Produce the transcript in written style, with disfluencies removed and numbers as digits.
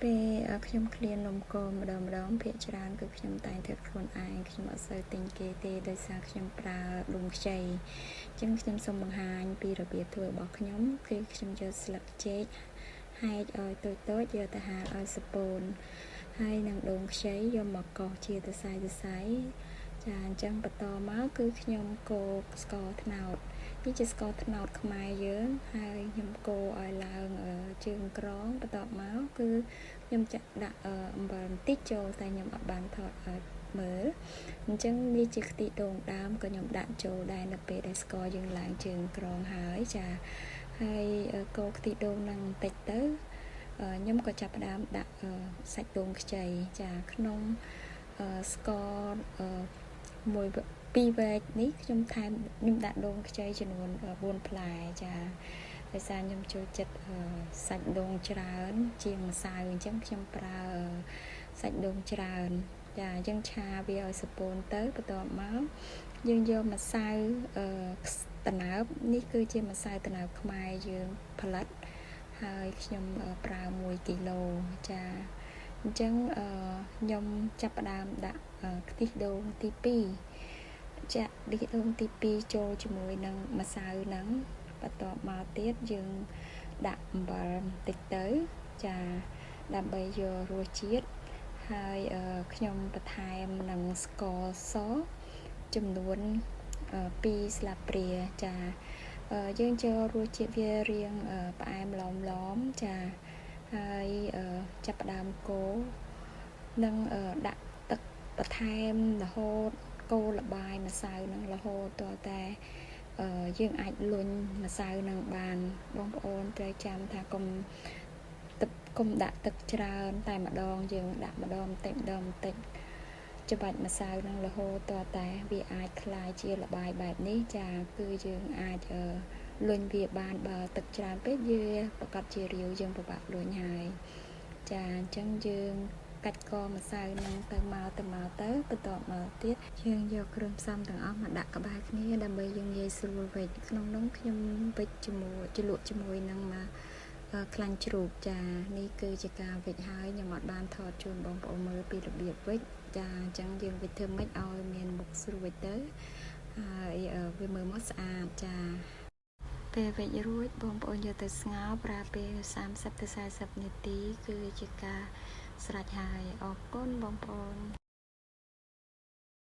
ពេលខ្ញុំឃ្លាននំកម្ដងភាគច្រើនគឺខ្ញុំតែងធ្វើខ្លួនឯងខ្ញុំអត់សូវទិញគេទេដោយសារខ្ញុំប្រើដួងខ្ចីអញ្ចឹងខ្ញុំសូមបង្ហាញពីរបៀបធ្វើរបស់ខ្ញុំគឺខ្ញុំយកស្លឹកចេកហែកឲ្យតូចៗយកទៅហាលឲ្យសពូនហើយនឹងដូងខ្ចីយកមកកោសជាសរសៃចាអញ្ចឹងបន្តមកគឺខ្ញុំកូរស្ករត្នោតនេះជាស្ករត្នោតខ្មែរយើងហើយខ្ញុំកូរឲ្យឡើងជើងក្រងបន្ទាប់មកគឺខ្ញុំចាក់ដាក់អំបិលបន្តិចចូលតែខ្ញុំអត់បានថតឲ្យមើលអញ្ចឹងនេះជាខ្ទិះដូងដើមក៏ខ្ញុំដាក់ចូលដែរនៅពេលដែលស្ករយើងឡើងជើងក្រងហើយចាហើយកូរខ្ទិះដូងនឹងបន្តិចទៅខ្ញុំក៏ចាប់ផ្ដើមដាក់សាច់ដូងខ្ចីចាក្នុងស្ករមួយ2វែកនេះខ្ញុំដាក់ដូងខ្ចីចំនួន4ផ្លែចាដោយសារខ្ញុំចូលចិត្តសាច់ដូងច្រើនជាងម្សៅអញ្ចឹងខ្ញុំប្រើសាច់ដូងច្រើនចាអញ្ចឹងឆាវាឲ្យសពូនទៅបន្ទាប់មកយើងយកម្សៅត្នោតនេះគឺជាម្សៅត្នោតខ្មែរយើងផលិតហើយខ្ញុំប្រើ1គីឡូចាអញ្ចឹងខ្ញុំចាប់ផ្ដើមដាក់ខ្ទិះដូងទី2ចាក់ខ្ទិះដូងទី2ចូលជាមួយនឹងម្សៅហ្នឹងបន្ទាប់មកទៀតយើងដាក់អំបិលបន្តិចទៅចាដើម្បីយករសជាតិហើយខ្ញុំបន្ថែមនឹងស្ករសចំនួន2ស្លាបព្រាចាយើងចូលរសជាតិវារៀងផ្អែមឡមចាហើយចាប់ផ្ដើមកូរនិងដាក់ទឹកបន្ថែមរហូតកូរល្បាយម្សៅនឹងរហូតទាល់តែយើងអាចលុញម្សៅនឹងបានបងប្អូនត្រូវចាំថាកុំដាក់ទឹកច្រើនតែម្ដងយើងដាក់ម្ដងបន្តិចច្បាច់ម្សៅនឹងរហូតទាល់តែវាអាចคล้ายជាល្បាយបែបនេះចាគឺយើងអាចលុញវាបានបើទឹកច្រើនពេកវាប្រកាសជារាវយើងពិបាកលុញហើយចាអញ្ចឹងយើងកាច់កម្សៅនឹងទៅមកទៅបន្ទាប់មកទៀតយើងយកគ្រឿងផ្សំទាំងអស់មកដាក់ក្បែរគ្នាដើម្បីយើងងាយស្រួលវេចក្នុងនោះខ្ញុំវេចជាមួយនឹងមកខ្លាញ់ជ្រូកចានេះគឺជាការវេចហើយខ្ញុំអត់បានថតជូនបងប្អូនមើលពីរបៀបវេចចាអញ្ចឹងយើងវេចធ្វើម៉េចឲ្យមានមុខស្រួចទៅហើយវាមើលមកស្អាតចាពេលវេចរួចបងប្អូនយកទៅស្ងោរប្រើពេល30ទៅ40នាទីគឺជាការស្រេចហើយអរគុណបងប្អូន